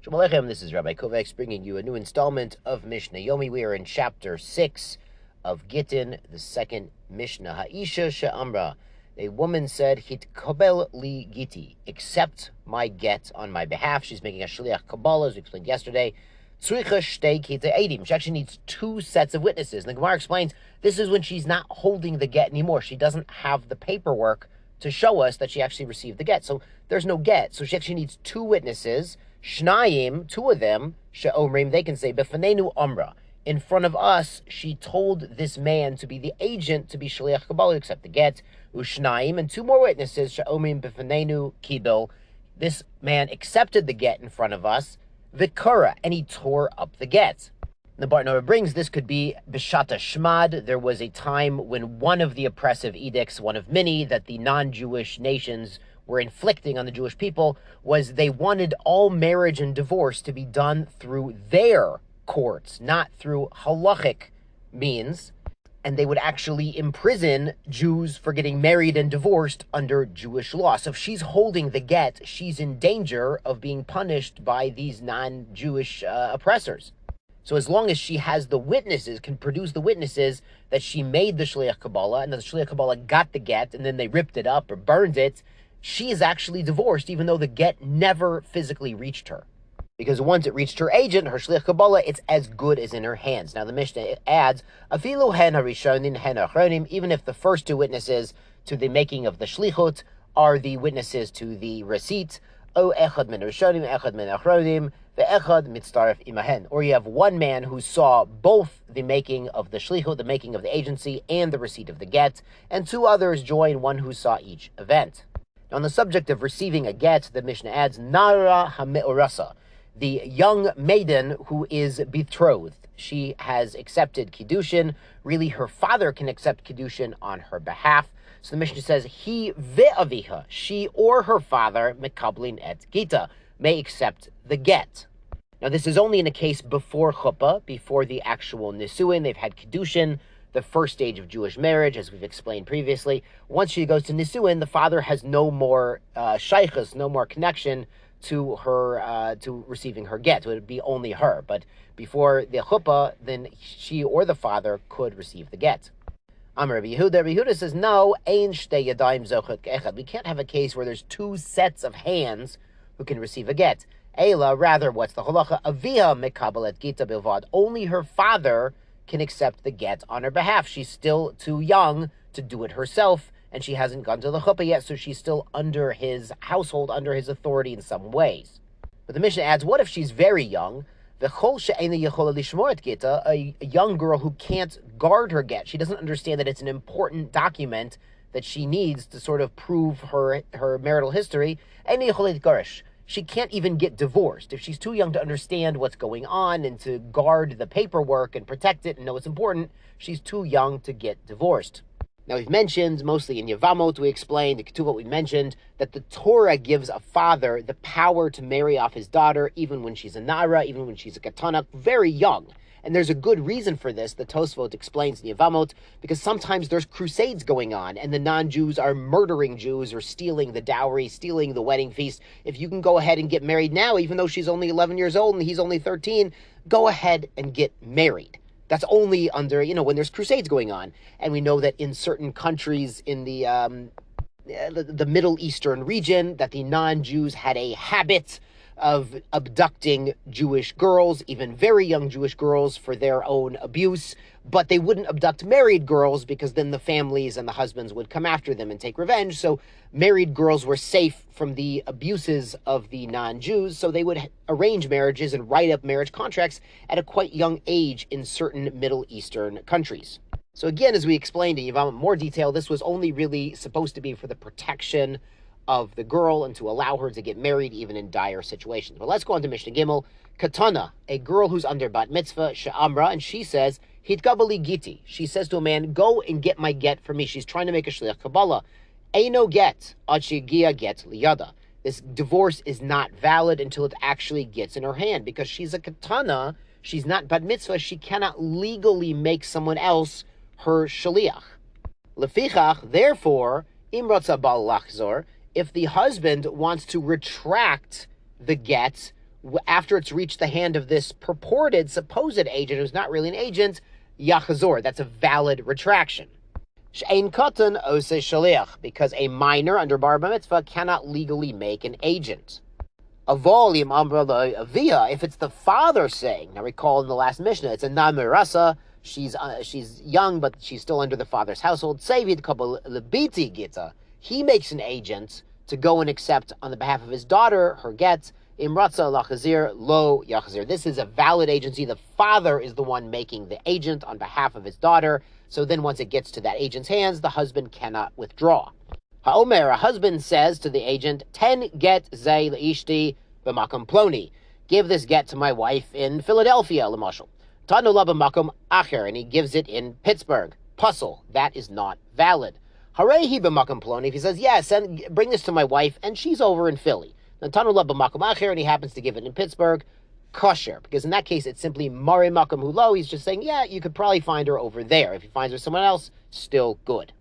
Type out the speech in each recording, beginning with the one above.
Shalom Aleichem, this is Rabbi Kovacs bringing you a new installment of Mishnah Yomi. We are in chapter 6 of Gittin, the second Mishnah. Ha'isha she'amra, a woman said, Hitkabel li giti, accept my get on my behalf. She's making a shliach kabbalah, as we explained yesterday. Tzricha shtei kita edim. She actually needs two sets of witnesses. And the Gemara explains this is when she's not holding the get anymore. She doesn't have the paperwork to show us that she actually received the get. So there's no get. So she actually needs two witnesses. Shnayim, two of them, she'omrim, they can say, Befanenu amra. In front of us, she told this man to be the agent to be shliach kabbalah, accept the get. Ushnayim, and two more witnesses, she'omrim befanenu kibel. This man accepted the get in front of us, vikura, and he tore up the get. The Bartanura brings this could be b'shata shmad. There was a time when one of the oppressive edicts, one of many that the non-Jewish nations were inflicting on the Jewish people, was they wanted all marriage and divorce to be done through their courts, not through halachic means. And they would actually imprison Jews for getting married and divorced under Jewish law. So if she's holding the get, she's in danger of being punished by these non-Jewish oppressors. So as long as she has the witnesses, can produce the witnesses that she made the shliach kabbalah, and that the shliach kabbalah got the get, and then they ripped it up or burned it, she is actually divorced, even though the get never physically reached her. Because once it reached her agent, her shliach kabbalah, it's as good as in her hands. Now the Mishnah adds, afilu hen harishonin hen achronim, even if the first two witnesses to the making of the shlichut are the witnesses to the receipt, o echad min rishonim, echad min achronim, ve'echad mitztaref imahen. Or you have one man who saw both the making of the shlichut, the making of the agency, and the receipt of the get, and two others join one who saw each event. Now, on the subject of receiving a get, the Mishnah adds, Nara hame'orasa, the young maiden who is betrothed. She has accepted Kiddushin. Really, her father can accept Kiddushin on her behalf. So the Mishnah says, He ve'aviha, she or her father, mekablin et gita, may accept the get. Now, this is only in a case before chuppah, before the actual nisuin. They've had Kiddushin, the first stage of Jewish marriage, as we've explained previously. Once she goes to nisuin, the father has no more shaychus, no more connection to her, to receiving her get. So it would be only her. But before the chuppah, then she or the father could receive the get. Amar Rabbi Yehuda. Rabbi Yehuda says, no, ein shtei yadayim zochet ke'echad. We can't have a case where there's two sets of hands who can receive a get. Eila, rather, what's the halacha? Avia mekabel et gita bilvad. Only her father can accept the get on her behalf. She's still too young to do it herself, and she hasn't gone to the chuppah yet, so she's still under his household, under his authority in some ways. But the Mishnah adds, what if she's very young? A young girl who can't guard her get. She doesn't understand that it's an important document that she needs to sort of prove her marital history. She can't even get divorced. If she's too young to understand what's going on and to guard the paperwork and protect it and know it's important, she's too young to get divorced. Now, we've mentioned, mostly in Yevamot, we explained, the Ketuvot we mentioned, that the Torah gives a father the power to marry off his daughter, even when she's a Nara, even when she's a Katana, very young. And there's a good reason for this, the Tosfot explains in Yevamot, because sometimes there's crusades going on, and the non-Jews are murdering Jews or stealing the dowry, stealing the wedding feast. If you can go ahead and get married now, even though she's only 11 years old and he's only 13, go ahead and get married. That's only under, when there's crusades going on. And we know that in certain countries in the Middle Eastern region, that the non-Jews had a habit of abducting Jewish girls, even very young Jewish girls, for their own abuse. But they wouldn't abduct married girls because then the families and the husbands would come after them and take revenge. So married girls were safe from the abuses of the non-Jews. So they would arrange marriages and write up marriage contracts at a quite young age in certain Middle Eastern countries. So again, as we explained in Yevamot in more detail, this was only really supposed to be for the protection of the girl and to allow her to get married even in dire situations. But let's go on to Mishnah Gimel. Katana, a girl who's under bat mitzvah, she'amra, and she says, Hitkabali giti. She says to a man, go and get my get for me. She's trying to make a shliach kabbalah. Eino get, ad shegia get liyada. This divorce is not valid until it actually gets in her hand, because she's a katana, she's not bat mitzvah, she cannot legally make someone else her shaliach. Lefichach, therefore, imratza bal lachzor, if the husband wants to retract the get after it's reached the hand of this purported, supposed agent who's not really an agent, yachazor. That's a valid retraction. She'ein katan ose shaliach, because a minor under bar mitzvah cannot legally make an agent. Avolim amra avia, if it's the father saying. Now recall in the last Mishnah, it's a namirasa. She's young, but she's still under the father's household. Sevid kabel lebiti gita. He makes an agent to go and accept on the behalf of his daughter her get. Imratza lachazir lo yachazir. This is a valid agency. The father is the one making the agent on behalf of his daughter. So then once it gets to that agent's hands, the husband cannot withdraw. Ha'omer, a husband says to the agent, 10 get zay leishti b'makom ploni. Give this get to my wife in Philadelphia, l'mashal. Tanu la b'makom acher, and he gives it in Pittsburgh. Puzzle, that is not valid. Harehi b'makom ploni, if he says, yes, bring this to my wife, and she's over in Philly. Tanu la b'makom acher, and he happens to give it in Pittsburgh. Kosher, because in that case it's simply mari makom hulo. He's just saying, yeah, you could probably find her over there. If he finds her somewhere else, still good.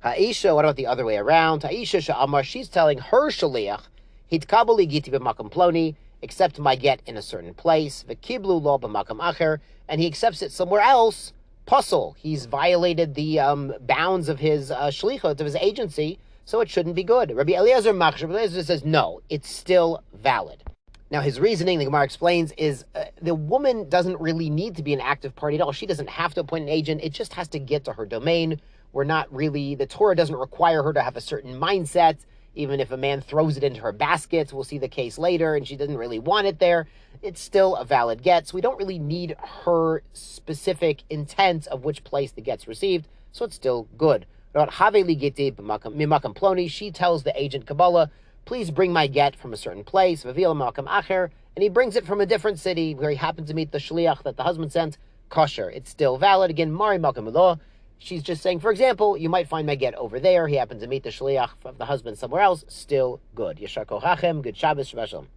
Ha'isha, what about the other way around? Ha'isha sha'amar, she's telling her shaliach, hitkabali giti b'makom ploni, accept my get in a certain place, v'kiblu lo b'makom acher, and he accepts it somewhere else. Puzzle, he's violated the bounds of his shlichut, of his agency, so it shouldn't be good. Rabbi Eliezer Machshir, Rabbi Eliezer says, no, it's still valid. Now, his reasoning, the Gemara explains, is the woman doesn't really need to be an active party at all. She doesn't have to appoint an agent. It just has to get to her domain. The Torah doesn't require her to have a certain mindset, even if a man throws it into her basket. We'll see the case later, and she doesn't really want it there. It's still a valid get, so we don't really need her specific intent of which place the get's received, so it's still good. She tells the agent Kabbalah, please bring my get from a certain place, and he brings it from a different city where he happened to meet the shliach that the husband sent. Kosher, it's still valid. Again, mari malkam lo. She's just saying, for example, you might find my get over there. He happens to meet the shliach of the husband somewhere else. Still good. Yashar kochachem. Good Shabbos. Shabbat shalom.